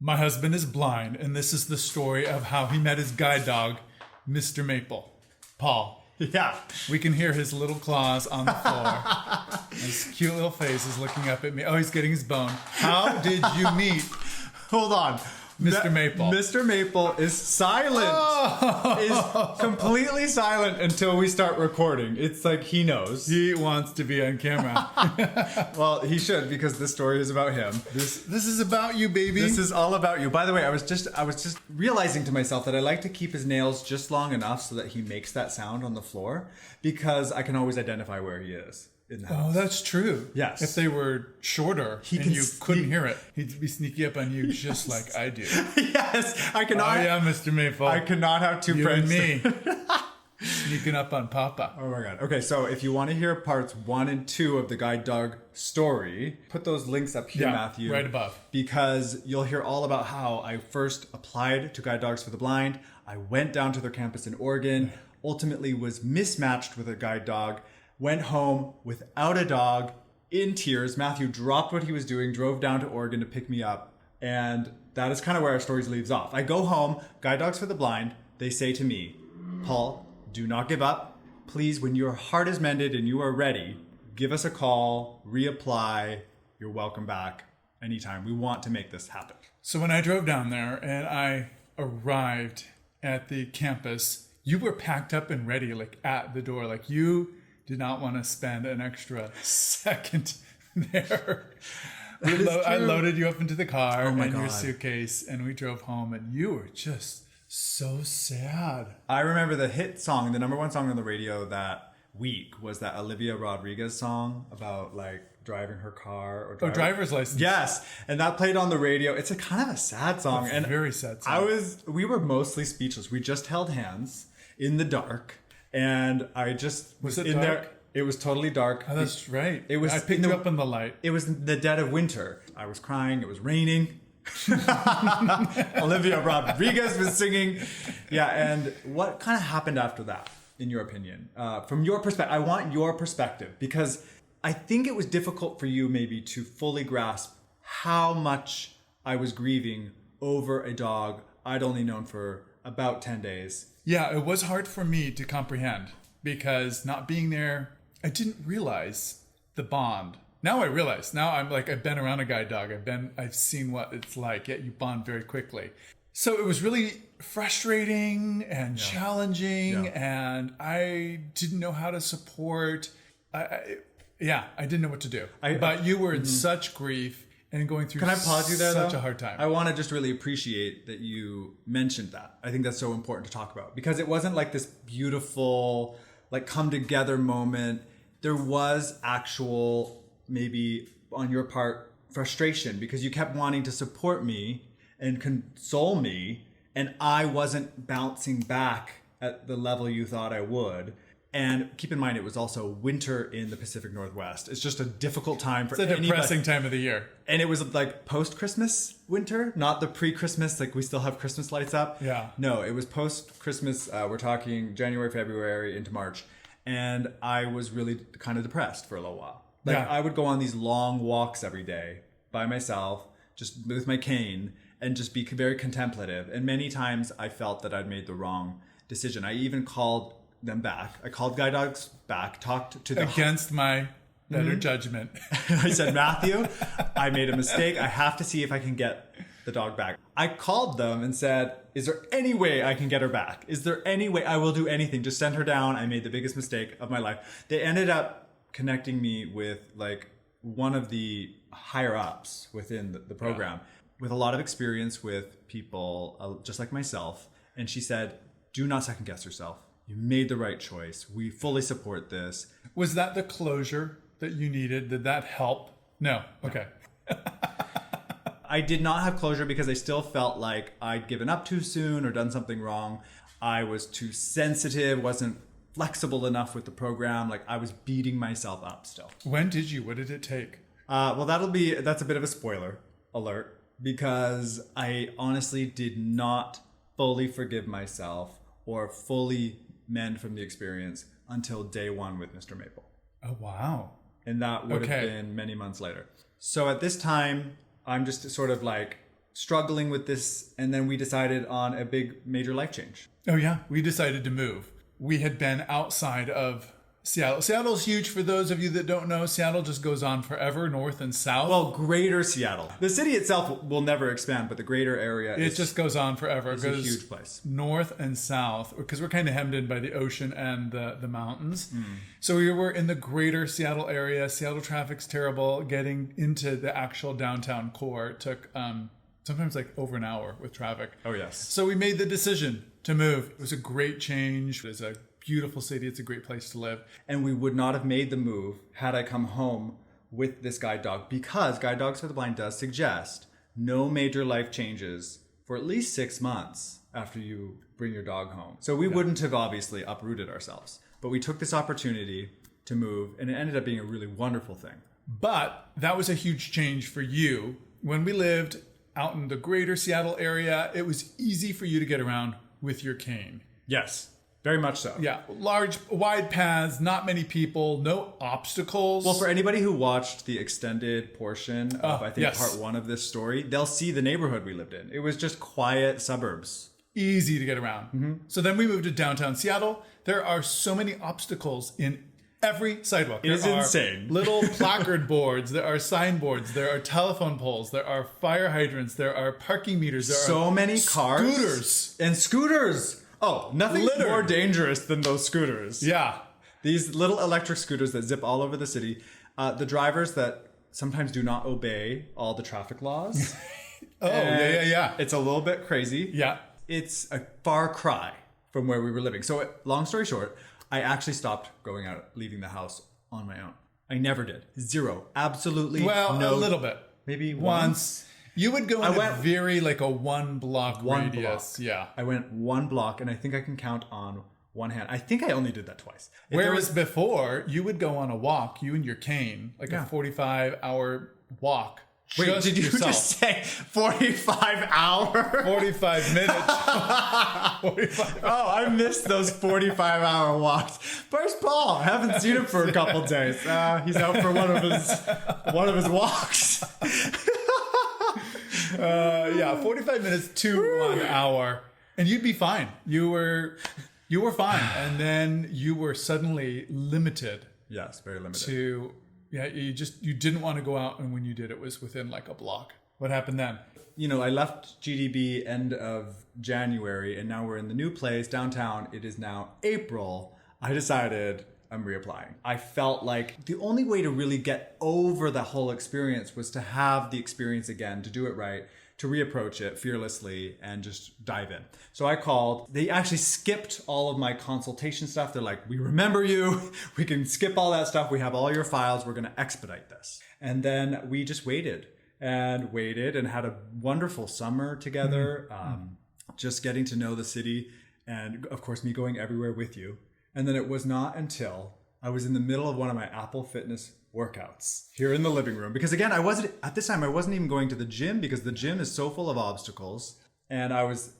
My husband is blind, and this is the story of how he met his guide dog, Mr. Maple. Paul. Yeah. We can hear his little claws on the floor. His cute little face is looking up at me. Oh, he's getting his bone. How did you meet Hold on. Mr. Maple? Mr. Maple is silent. Is completely silent until we start recording. It's like he knows. He wants to be on camera. Well, he should, because this story is about him. This is about you, baby. This is all about you. By the way, I was just realizing to myself that I like to keep his nails just long enough so that he makes that sound on the floor, because I can always identify where he is in the house. Oh, that's true. Yes. If they were shorter you couldn't hear it, he'd be sneaky up on you just like I do. Yes, I cannot. Oh yeah, Mr. Maple. I cannot have two You friends. and me. Sneaking up on Papa. Oh my god. Okay, so if you want to hear parts 1 and 2 of the guide dog story, put those links up here, Matthew. Right above. Because you'll hear all about how I first applied to Guide Dogs for the Blind. I went down to their campus in Oregon, ultimately was mismatched with a guide dog, went home without a dog, in tears. Matthew dropped what he was doing, drove down to Oregon to pick me up. And that is kind of where our stories leaves off. I go home, Guide Dogs for the Blind. They say to me, Paul, do not give up. Please, when your heart is mended and you are ready, give us a call, reapply. You're welcome back anytime. We want to make this happen. So when I drove down there and I arrived at the campus, you were packed up and ready, like at the door. Like you did not want to spend an extra second there. I loaded you up into the car and your suitcase, and we drove home, and you were just so sad. I remember the hit song, the number one song on the radio that week was that Olivia Rodrigo's song about like driving her car or driver's license. Yes, and that played on the radio. It's a kind of a sad song, It's and a very sad song. we were mostly speechless. We just held hands in the dark, and I just Was it in dark? there. It was totally dark. Oh, that's right. It was I picked you up in the light. It was the dead of winter. I was crying. It was raining. Olivia Rodrigo was singing. Yeah, and what kind of happened after that, in your opinion? From your perspective, I want your perspective, because I think it was difficult for you maybe to fully grasp how much I was grieving over a dog I'd only known for about 10 days. Yeah, it was hard for me to comprehend, because not being there, I didn't realize the bond. Now I realize. Now I'm like, I've been around a guide dog. I've seen what it's like. Yet you bond very quickly. So it was really frustrating and challenging, and I didn't know how to support. I didn't know what to do. But you were in such grief and going through. Can I pause you there, such though? a hard time. I want to just really appreciate that you mentioned that. I think that's so important to talk about, because it wasn't like this beautiful, like come together moment. There was actual, maybe on your part, frustration, because you kept wanting to support me and console me, and I wasn't bouncing back at the level you thought I would. And keep in mind, it was also winter in the Pacific Northwest. It's just a difficult time for It's a depressing time of the year. And it was like post-Christmas winter, not the pre-Christmas, like we still have Christmas lights up. Yeah. No, it was post-Christmas. We're talking January, February into March. And I was really kind of depressed for a little while. Like I would go on these long walks every day by myself, just with my cane, and just be very contemplative. And many times I felt that I'd made the wrong decision. I even called them back. I called Guide Dogs back, talked to them. Against my better judgment. I said, Matthew, I made a mistake. I have to see if I can get the dog back. I called them and said, is there any way I can get her back? Is there any way? I will do anything. Just send her down. I made the biggest mistake of my life. They ended up connecting me with like one of the higher ups within the program with a lot of experience with people just like myself. And she said, do not second guess yourself. You made the right choice. We fully support this. Was that the closure that you needed? Did that help? No. Okay. I did not have closure because I still felt like I'd given up too soon or done something wrong. I was too sensitive, wasn't flexible enough with the program. Like I was beating myself up still. When did you? What did it take? Well, that's a bit of a spoiler alert, because I honestly did not fully forgive myself or fully mend from the experience until day one with Mr. Maple. Oh, wow. And that would have been many months later. So at this time, I'm just sort of like struggling with this, and then we decided on a big major life change. Oh yeah, we decided to move. We had been outside of Seattle. Seattle's huge. For those of you that don't know, Seattle just goes on forever, north and south. Well, greater Seattle. The city itself will never expand, but the greater area it just goes on forever. It's a huge place. North and south, because we're kind of hemmed in by the ocean and the mountains. So we were in the greater Seattle area. Seattle traffic's terrible. Getting into the actual downtown core took sometimes like over an hour with traffic. Oh, yes. So we made the decision to move. It was a great change. It's a beautiful city. It's a great place to live. And we would not have made the move had I come home with this guide dog, because Guide Dogs for the Blind does suggest no major life changes for at least 6 months after you bring your dog home. So we wouldn't have obviously uprooted ourselves, but we took this opportunity to move, and it ended up being a really wonderful thing. But that was a huge change for you. When we lived out in the greater Seattle area, it was easy for you to get around with your cane. Yes. Very much so. Yeah, large, wide paths, not many people, no obstacles. Well, for anybody who watched the extended portion of, I think, part 1 of this story, they'll see the neighborhood we lived in. It was just quiet suburbs. Easy to get around. So then we moved to downtown Seattle. There are so many obstacles in every sidewalk. It is insane. Little placard boards, there are signboards, there are telephone poles, there are fire hydrants, there are parking meters, there so are many cars. Scooters. And scooters. Oh, nothing more dangerous than those scooters. Yeah. These little electric scooters that zip all over the city. The drivers that sometimes do not obey all the traffic laws. Yeah. It's a little bit crazy. Yeah. It's a far cry from where we were living. So long story short, I actually stopped going out, leaving the house on my own. I never did. Zero. Absolutely Well, no. a little bit. Maybe once. You would go in a 1 block radius. Block. Yeah. I went 1 block, and I think I can count on one hand. I think I only did that twice. Whereas before, you would go on a walk, you and your cane, like a 45-hour walk. Wait, did you just say 45 hours? 45 minutes. 45. Oh, I missed those 45-hour walks. Where's Paul? I haven't seen him for a couple days. He's out for one of his walks. 45 minutes to 1 hour, and you'd be fine. You were fine, and then you were suddenly limited. Yes, very limited. You didn't want to go out, and when you did, it was within like a block. What happened then? I left GDB end of January, and now we're in the new place downtown. It is now April. I decided I'm reapplying. I felt like the only way to really get over the whole experience was to have the experience again, to do it right, to reapproach it fearlessly and just dive in. So I called. They actually skipped all of my consultation stuff. They're like, we remember you. We can skip all that stuff. We have all your files. We're going to expedite this. And then we just waited and had a wonderful summer together, just getting to know the city, and of course me going everywhere with you. And then it was not until I was in the middle of one of my Apple Fitness workouts here in the living room. Because again, I wasn't even going to the gym, because the gym is so full of obstacles, and I was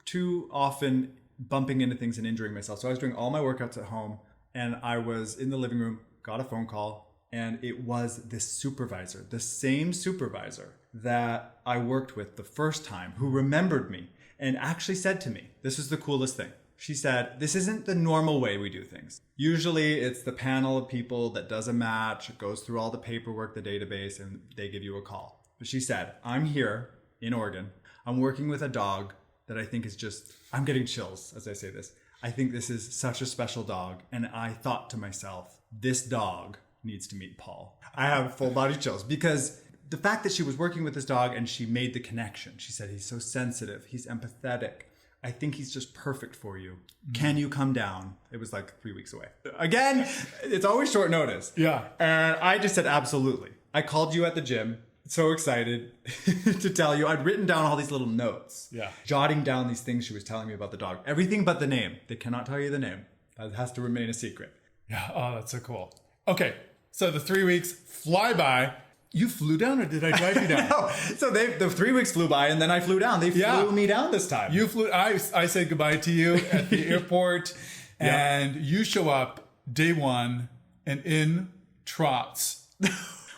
too often bumping into things and injuring myself. So I was doing all my workouts at home, and I was in the living room, got a phone call, and it was this supervisor, the same supervisor that I worked with the first time, who remembered me and actually said to me, this is the coolest thing. She said, this isn't the normal way we do things. Usually it's the panel of people that does a match, goes through all the paperwork, the database, and they give you a call. But she said, I'm here in Oregon. I'm working with a dog that I think is just, I'm getting chills as I say this. I think this is such a special dog. And I thought to myself, this dog needs to meet Paul. I have full body chills, because the fact that she was working with this dog and she made the connection. She said, he's so sensitive. He's empathetic. I think he's just perfect for you. Can you come down? It was like 3 weeks away. Again, it's always short notice. Yeah. And I just said, absolutely. I called you at the gym. So excited to tell you. I'd written down all these little notes. Yeah. Jotting down these things she was telling me about the dog. Everything but the name. They cannot tell you the name. That has to remain a secret. Yeah. Oh, that's so cool. Okay. So the 3 weeks fly by. You flew down, or did I drive you down? No. So the 3 weeks flew by, and then I flew down. They flew me down this time. You flew. I said goodbye to you at the airport, and you show up day one and in trots.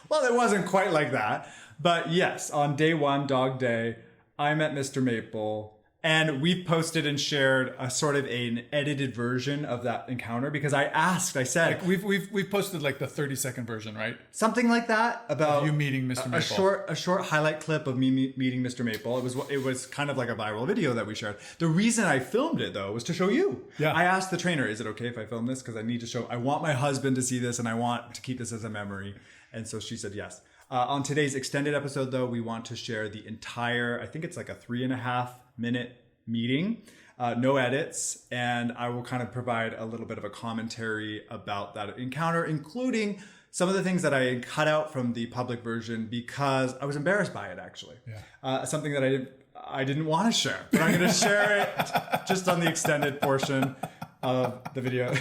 Well, it wasn't quite like that. But yes, on day one, dog day, I met Mr. Maple. And we've posted and shared a sort of an edited version of that encounter because I said... Like we've posted like the 30-second version, right? Something like that about... You meeting Mr. Maple. A short highlight clip of me meeting Mr. Maple. It was kind of like a viral video that we shared. The reason I filmed it, though, was to show you. Yeah. I asked the trainer, is it okay if I film this? Because I want my husband to see this and I want to keep this as a memory. And so she said yes. On today's extended episode, though, we want to share the entire, I think it's like a 3.5-minute meeting, no edits, and I will kind of provide a little bit of a commentary about that encounter, including some of the things that I cut out from the public version because I was embarrassed by it, actually. Yeah. Something that I didn't want to share, but I'm going to share it just on the extended portion of the video.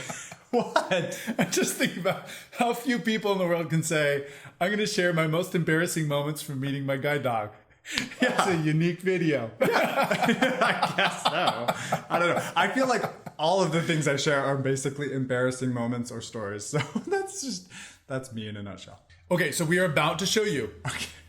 What? I just think about how few people in the world can say, I'm going to share my most embarrassing moments from meeting my guide dog. Yeah. It's a unique video. Yeah. I guess so. I don't know. I feel like all of the things I share are basically embarrassing moments or stories. So that's me in a nutshell. Okay, so we are about to show you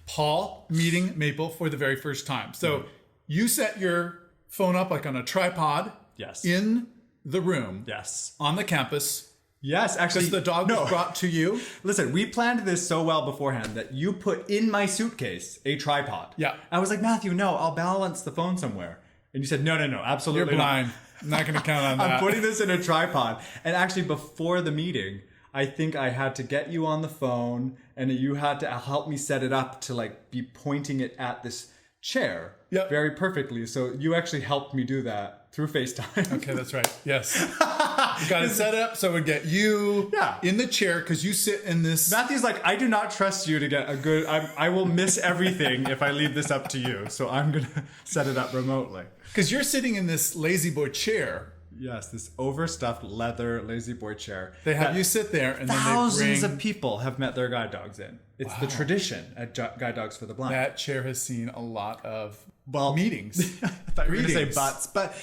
Paul meeting Maple for the very first time. So you set your phone up like on a tripod. Yes. In the room. Yes. On the campus. Yes, actually. Because the dog was brought to you. Listen, we planned this so well beforehand that you put in my suitcase a tripod. Yeah. I was like, Matthew, no, I'll balance the phone somewhere. And you said, no, absolutely You're blind. I'm not going to count on that. I'm putting this in a tripod. And actually, before the meeting, I think I had to get you on the phone and you had to help me set it up to like be pointing it at this chair very perfectly. So you actually helped me do that through FaceTime. Okay, that's right. Yes. You got it set up so it would get you in the chair because you sit in this. Matthew's like, I do not trust you to get a good... I will miss everything if I leave this up to you. So I'm going to set it up remotely. Because you're sitting in this lazy boy chair. Yes, this overstuffed leather lazy boy chair. They have you sit there and then they thousands of people have met their guide dogs in. It's the tradition at Guide Dogs for the Blind. That chair has seen a lot of meetings. I thought you were going to say butts. But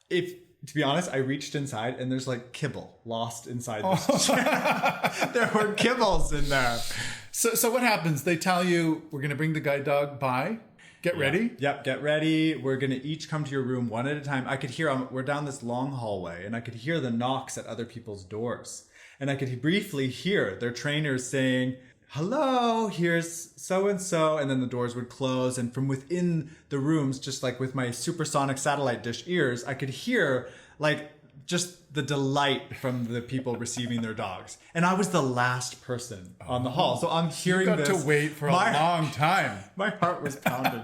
to be honest, I reached inside and there's like kibble lost inside this chair. There were kibbles in there. So what happens? They tell you, we're going to bring the guide dog by. Get ready. Yep, get ready. We're going to each come to your room one at a time. I could hear, we're down this long hallway, and I could hear the knocks at other people's doors. And I could briefly hear their trainers saying, hello, here's so-and-so. And then the doors would close. And from within the rooms, just like with my supersonic satellite dish ears, I could hear like just the delight from the people receiving their dogs. And I was the last person on the hall. So I'm hearing this. You got to wait for a long time. My heart was pounding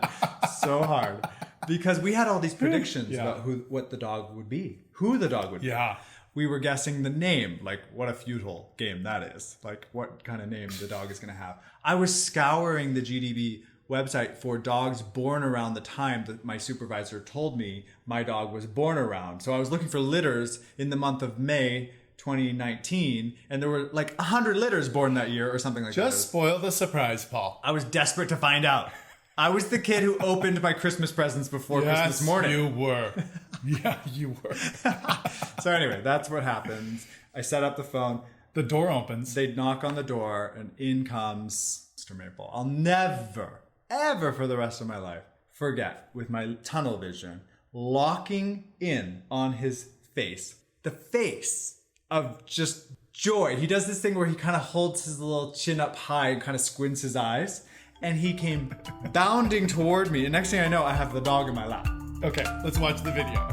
so hard because we had all these predictions about what the dog would be, who the dog would be. Yeah. We were guessing the name, like what a futile game that is. Like what kind of name the dog is going to have. I was scouring the GDB website for dogs born around the time that my supervisor told me my dog was born around. So I was looking for litters in the month of May 2019, and there were like 100 litters born that year or something like that. Just spoil the surprise, Paul. I was desperate to find out. I was the kid who opened my Christmas presents before Christmas morning. You were. Yeah, you were. So anyway, that's what happens. I set up the phone. The door opens. They knock on the door, and in comes Mr. Maple. I'll never, ever for the rest of my life forget, with my tunnel vision, locking in on his face. The face of just joy. He does this thing where he kind of holds his little chin up high and kind of squints his eyes. And he came bounding toward me. And next thing I know, I have the dog in my lap. Okay, let's watch the video.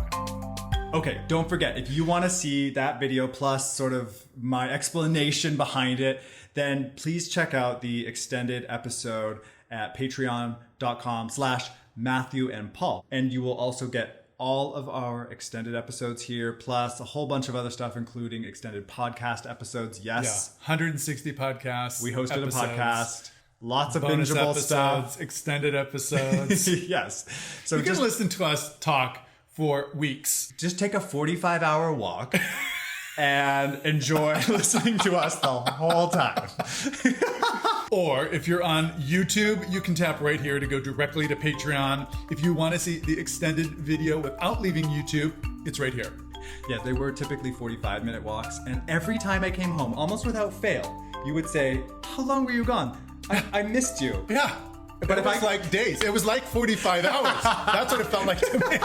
Okay, don't forget, if you want to see that video plus sort of my explanation behind it, then please check out the extended episode at patreon.com/Matthew and Paul. And you will also get all of our extended episodes here, plus a whole bunch of other stuff, including extended podcast episodes. Yes. Yeah, 160 podcasts. We hosted a podcast. Lots of bonus bingeable episodes, stuff. Extended episodes. Yes. So you can listen to us talk for weeks. Just take a 45-hour walk and enjoy listening to us the whole time. Or if you're on YouTube, you can tap right here to go directly to Patreon. If you want to see the extended video without leaving YouTube, it's right here. Yeah, they were typically 45-minute walks. And every time I came home, almost without fail, you would say, how long were you gone? I missed you. Yeah. But it was like days. It was like 45 hours. That's what it felt like to me.